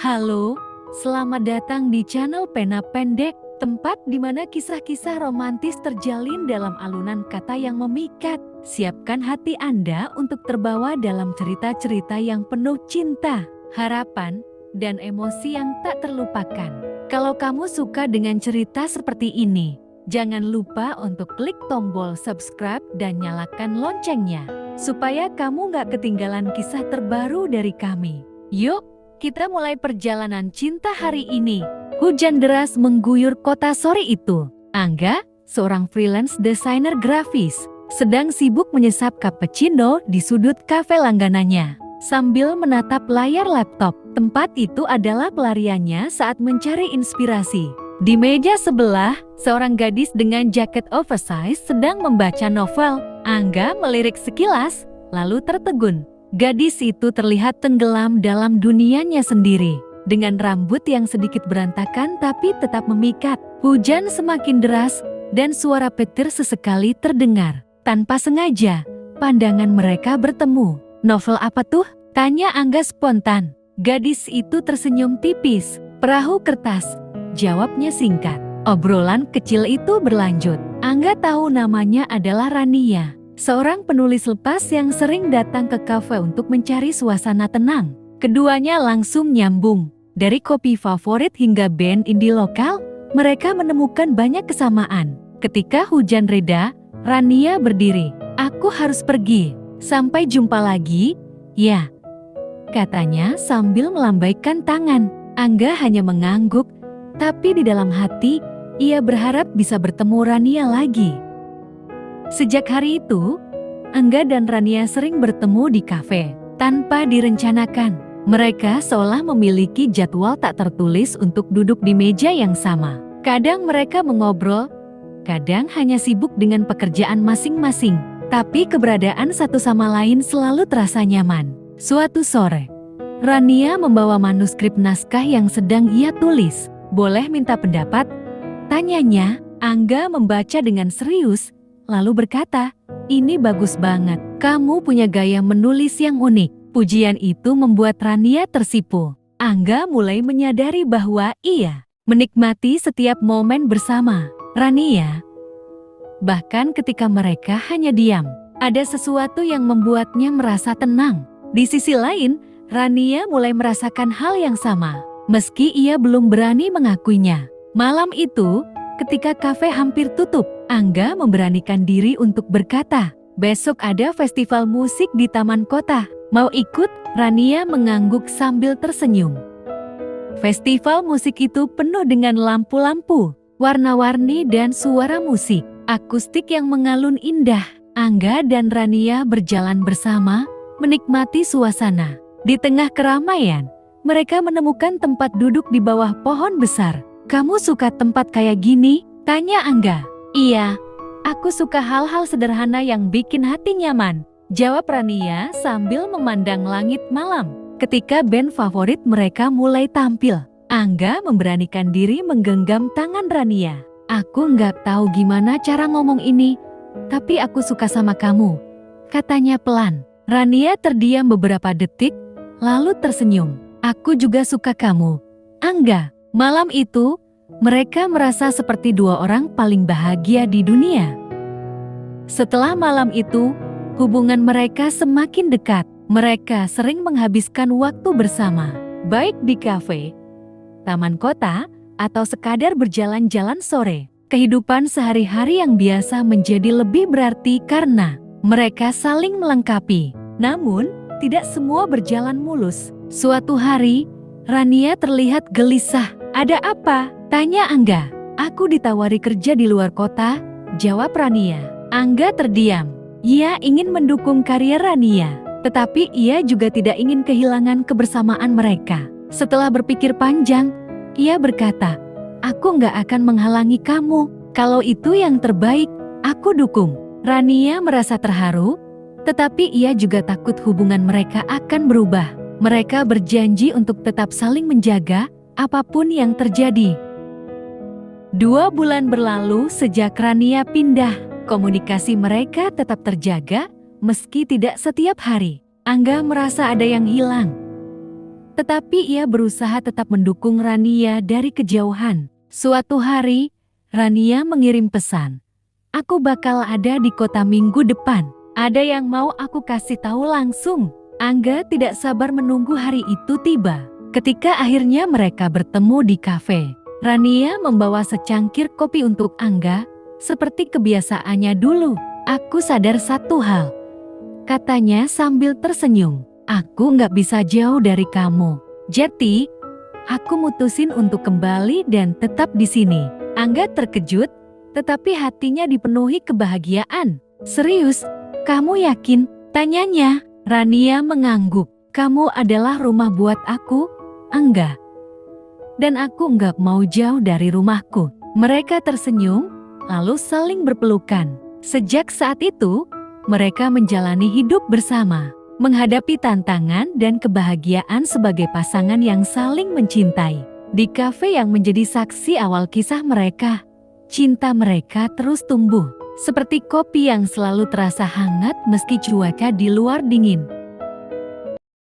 Halo, selamat datang di channel Pena Pendek, tempat di mana kisah-kisah romantis terjalin dalam alunan kata yang memikat. Siapkan hati Anda untuk terbawa dalam cerita-cerita yang penuh cinta, harapan, dan emosi yang tak terlupakan. Kalau kamu suka dengan cerita seperti ini, jangan lupa untuk klik tombol subscribe dan nyalakan loncengnya, supaya kamu gak ketinggalan kisah terbaru dari kami. Yuk! Kita mulai perjalanan cinta hari ini. Hujan deras mengguyur kota sore itu. Angga, seorang freelance desainer grafis, sedang sibuk menyesap cappuccino di sudut kafe langganannya. Sambil menatap layar laptop, tempat itu adalah pelariannya saat mencari inspirasi. Di meja sebelah, seorang gadis dengan jaket oversize sedang membaca novel. Angga melirik sekilas, lalu tertegun. Gadis itu terlihat tenggelam dalam dunianya sendiri. Dengan rambut yang sedikit berantakan tapi tetap memikat. Hujan semakin deras dan suara petir sesekali terdengar. Tanpa sengaja, pandangan mereka bertemu. "Novel apa tuh?" tanya Angga spontan. Gadis itu tersenyum tipis. "Perahu kertas," jawabnya singkat. Obrolan kecil itu berlanjut. Angga tahu namanya adalah Rania, seorang penulis lepas yang sering datang ke kafe untuk mencari suasana tenang. Keduanya langsung nyambung. Dari kopi favorit hingga band indie lokal, mereka menemukan banyak kesamaan. Ketika hujan reda, Rania berdiri. "Aku harus pergi. Sampai jumpa lagi, ya," katanya sambil melambaikan tangan. Angga hanya mengangguk, tapi di dalam hati, ia berharap bisa bertemu Rania lagi. Sejak hari itu, Angga dan Rania sering bertemu di kafe. Tanpa direncanakan, mereka seolah memiliki jadwal tak tertulis untuk duduk di meja yang sama. Kadang mereka mengobrol, kadang hanya sibuk dengan pekerjaan masing-masing. Tapi keberadaan satu sama lain selalu terasa nyaman. Suatu sore, Rania membawa manuskrip naskah yang sedang ia tulis. "Boleh minta pendapat?" tanyanya. Angga membaca dengan serius, lalu berkata, "Ini bagus banget. Kamu punya gaya menulis yang unik." Pujian itu membuat Rania tersipu. Angga mulai menyadari bahwa ia menikmati setiap momen bersama Rania. Bahkan ketika mereka hanya diam, ada sesuatu yang membuatnya merasa tenang. Di sisi lain, Rania mulai merasakan hal yang sama, meski ia belum berani mengakuinya. Malam itu, ketika kafe hampir tutup, Angga memberanikan diri untuk berkata, "Besok ada festival musik di taman kota. Mau ikut?" Rania mengangguk sambil tersenyum. Festival musik itu penuh dengan lampu-lampu, warna-warni dan suara musik akustik yang mengalun indah. Angga dan Rania berjalan bersama, menikmati suasana. Di tengah keramaian, mereka menemukan tempat duduk di bawah pohon besar. "Kamu suka tempat kayak gini?" tanya Angga. "Iya, aku suka hal-hal sederhana yang bikin hati nyaman," jawab Rania sambil memandang langit malam. Ketika band favorit mereka mulai tampil, Angga memberanikan diri menggenggam tangan Rania. "Aku nggak tahu gimana cara ngomong ini, tapi aku suka sama kamu," katanya pelan. Rania terdiam beberapa detik, lalu tersenyum. "Aku juga suka kamu, Angga." Malam itu, mereka merasa seperti dua orang paling bahagia di dunia. Setelah malam itu, hubungan mereka semakin dekat. Mereka sering menghabiskan waktu bersama, baik di kafe, taman kota, atau sekadar berjalan-jalan sore. Kehidupan sehari-hari yang biasa menjadi lebih berarti karena mereka saling melengkapi. Namun, tidak semua berjalan mulus. Suatu hari, Rania terlihat gelisah. "Ada apa?" tanya Angga. "Aku ditawari kerja di luar kota," jawab Rania. Angga terdiam. Ia ingin mendukung karier Rania, tetapi ia juga tidak ingin kehilangan kebersamaan mereka. Setelah berpikir panjang, ia berkata, "Aku nggak akan menghalangi kamu. Kalau itu yang terbaik, aku dukung." Rania merasa terharu, tetapi ia juga takut hubungan mereka akan berubah. Mereka berjanji untuk tetap saling menjaga, apapun yang terjadi. 2 bulan berlalu sejak Rania pindah. Komunikasi mereka tetap terjaga, meski tidak setiap hari. Angga merasa ada yang hilang. Tetapi ia berusaha tetap mendukung Rania dari kejauhan. Suatu hari, Rania mengirim pesan. Aku bakal ada di kota minggu depan. Ada yang mau aku kasih tahu langsung. Angga tidak sabar menunggu hari itu tiba. Ketika akhirnya mereka bertemu di kafe, Rania membawa secangkir kopi untuk Angga, seperti kebiasaannya dulu. Aku sadar satu hal, katanya sambil tersenyum. Aku nggak bisa jauh dari kamu. Jadi, aku mutusin untuk kembali dan tetap di sini. Angga terkejut, tetapi hatinya dipenuhi kebahagiaan. Serius, kamu yakin? Tanyanya. Rania mengangguk. Kamu adalah rumah buat aku, Angga. Dan aku nggak mau jauh dari rumahku. Mereka tersenyum, lalu saling berpelukan. Sejak saat itu, mereka menjalani hidup bersama, menghadapi tantangan dan kebahagiaan sebagai pasangan yang saling mencintai. Di kafe yang menjadi saksi awal kisah mereka, cinta mereka terus tumbuh. Seperti kopi yang selalu terasa hangat meski cuaca di luar dingin.